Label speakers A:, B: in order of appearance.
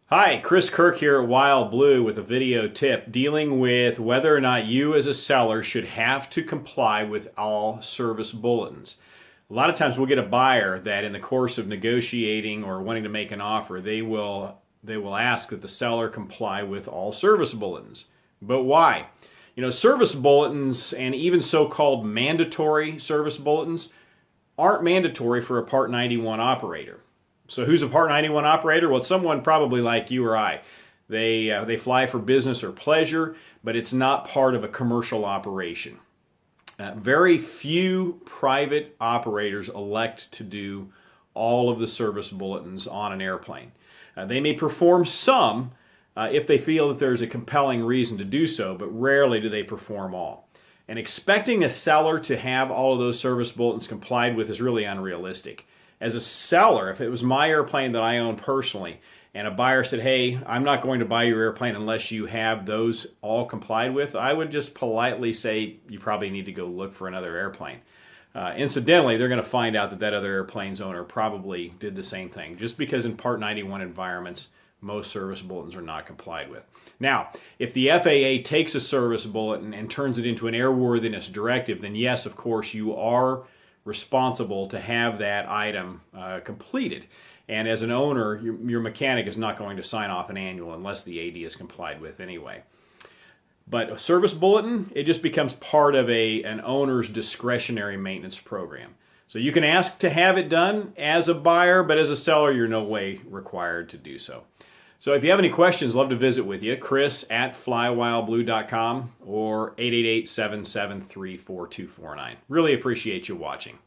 A: Hi, Chris Kirk here at WildBlue with a video tip dealing with whether or not you as a seller should have to comply with all service bulletins. A lot of times we'll get a buyer that in the course of negotiating or wanting to make an offer, they will ask that the seller comply with all service bulletins. But why? Service bulletins and even so-called mandatory service bulletins aren't mandatory for a Part 91 operator. So who's a Part 91 operator? Well, it's someone probably like you or I. They fly for business or pleasure, but it's not part of a commercial operation. Very few private operators elect to do all of the service bulletins on an airplane. They may perform some if they feel that there's a compelling reason to do so, but rarely do they perform all. And expecting a seller to have all of those service bulletins complied with is really unrealistic. As a seller, if it was my airplane that I own personally, and a buyer said, hey, I'm not going to buy your airplane unless you have those all complied with, I would just politely say, you probably need to go look for another airplane. Incidentally, they're going to find out that that other airplane's owner probably did the same thing, just because in Part 91 environments, most service bulletins are not complied with. Now, if the FAA takes a service bulletin and turns it into an airworthiness directive, then yes, of course, you are responsible to have that item completed. And as an owner, your mechanic is not going to sign off an annual unless the AD is complied with anyway. But a service bulletin, it just becomes part of an owner's discretionary maintenance program. So you can ask to have it done as a buyer, but as a seller, you're no way required to do so. So if you have any questions, love to visit with you. Chris at flywildblue.com or 888-773-4249. Really appreciate you watching.